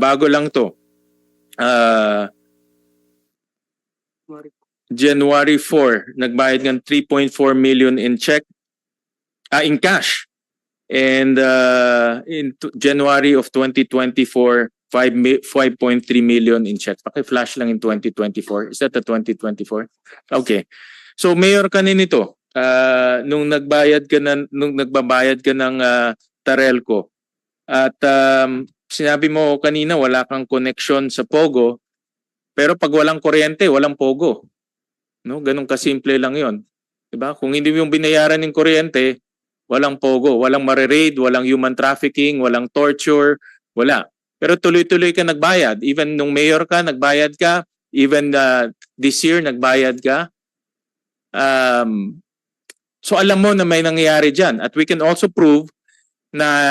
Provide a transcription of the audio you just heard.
bago lang to. January 4, nagbayad ng 3.4 million in check, in cash. And in January of 2024, 5.3 million in check. Paki-flash lang in 2024. Is that the 2024? Okay. So mayor ka nito, nung nagbayad ka nung nagbabayad ka ng Tarelco. At sinabi mo kanina wala kang connection sa Pogo, pero pag walang kuryente, walang Pogo. No, ganun kasimple lang 'yon. 'Di ba? Kung hindi mo yung binayaran ng kuryente, walang Pogo, walang mare-raid, walang human trafficking, walang torture, wala. Pero tuloy-tuloy ka nagbayad. Even nung mayor ka, nagbayad ka. Even this year, nagbayad ka. So alam mo na may nangyayari dyan. At we can also prove na